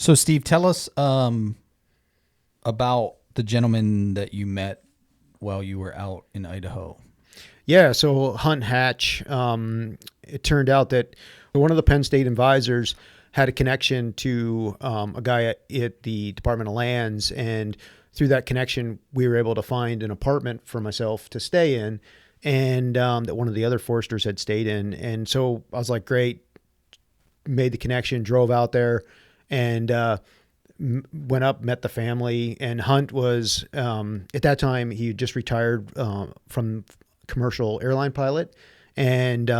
So, Steve, tell us about the gentleman that you met while you were out in Idaho. Yeah, so Hunt Hatch, it turned out that one of the Penn State advisors had a connection to a guy at the Department of Lands, and through that connection, we were able to find an apartment for myself to stay in, and that one of the other foresters had stayed in. And so I was like, great, made the connection, drove out there, and went up, met the family. And Hunt was, at that time, he had just retired from commercial airline pilot. And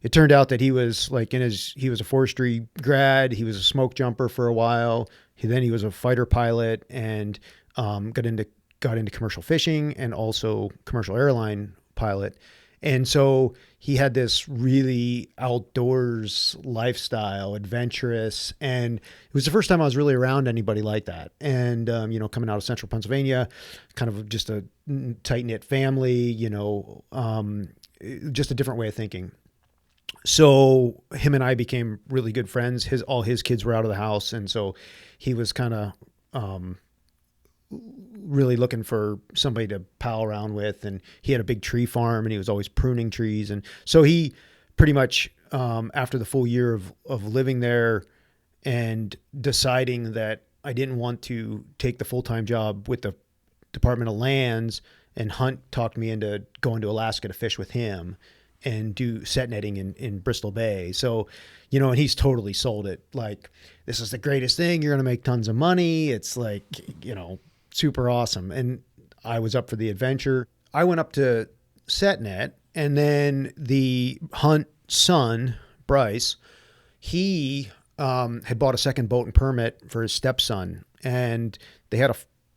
it turned out that he was like he was a forestry grad. He was a smoke jumper for a while. Then he was a fighter pilot and got into commercial fishing and also commercial airline pilot. And so he had this really outdoors lifestyle, adventurous, and it was the first time I was really around anybody like that. And coming out of central Pennsylvania, kind of just a tight knit family, just a different way of thinking. So him and I became really good friends. All his kids were out of the house, and so he was kind of really looking for somebody to pal around with. And he had a big tree farm, and he was always pruning trees. And so he pretty much, after the full year of living there and deciding that I didn't want to take the full-time job with the Department of Lands, and Hunt talked me into going to Alaska to fish with him and do set netting in Bristol Bay. So, and he's totally sold it. Like, this is the greatest thing. You're going to make tons of money. It's like, super awesome. And I was up for the adventure. I went up to set net, and then the Hunt son, Bryce, he had bought a second boat and permit for his stepson, and they had a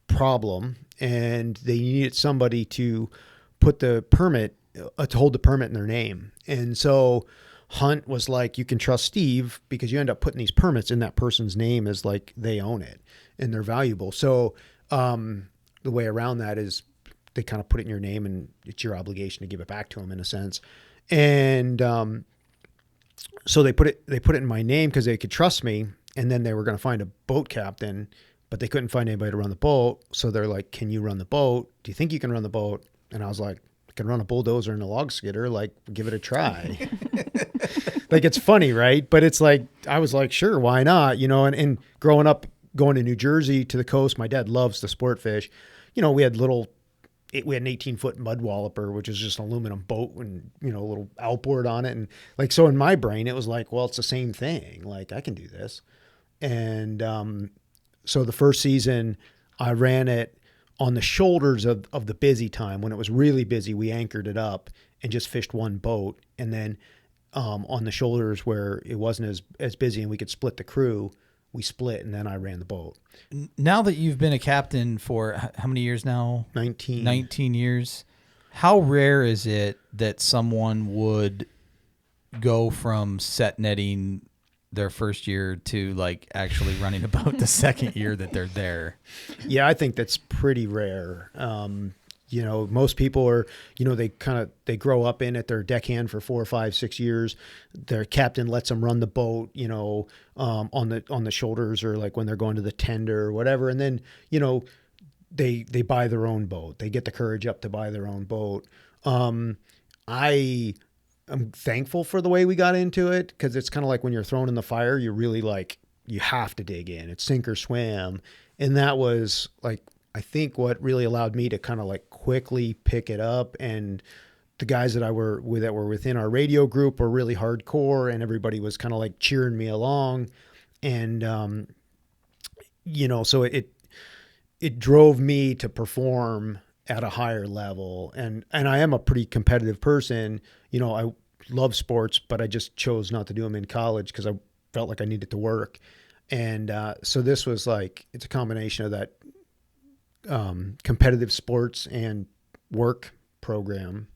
problem, and they needed somebody to put the permit, to hold the permit in their name. And so Hunt was like, you can trust Steve because you end up putting these permits in that person's name as like they own it and they're valuable. So the way around that is they kind of put it in your name, and it's your obligation to give it back to them in a sense. And so they put it in my name because they could trust me. And then they were going to find a boat captain, but they couldn't find anybody to run the boat. So they're like, can you run the boat? Do you think you can run the boat? And I was like, I can run a bulldozer and a log skidder. Like, give it a try. Like, it's funny, right? But it's like, I was like, sure, why not? And growing up, going to New Jersey to the coast, my dad loves to sport fish. We had an 18-foot mud walloper, which is just an aluminum boat and, a little outboard on it. And like, so in my brain, it was like, well, it's the same thing. Like, I can do this. And so the first season I ran it on the shoulders of the busy time. When it was really busy, we anchored it up and just fished one boat. And then on the shoulders where it wasn't as busy and we could split the crew, we split, and then I ran the boat. Now that you've been a captain for how many years now? 19. 19 years. How rare is it that someone would go from set netting their first year to like actually running a boat the second year that they're there? Yeah, I think that's pretty rare. Most people are, they grow up in it. They're deckhand for 4 or 5, 6 years. Their captain lets them run the boat, on the shoulders, or like when they're going to the tender or whatever. And then, they buy their own boat. They get the courage up to buy their own boat. I am thankful for the way we got into it, because it's kind of like when you're thrown in the fire, you really you have to dig in. It's sink or swim. And that was like, I think what really allowed me to kind of like quickly pick it up. And the guys that were within our radio group were really hardcore, and everybody was kind of like cheering me along. And, so it drove me to perform at a higher level. And I am a pretty competitive person. I love sports, but I just chose not to do them in college because I felt like I needed to work. And, so this was like, it's a combination of that competitive sports and work program.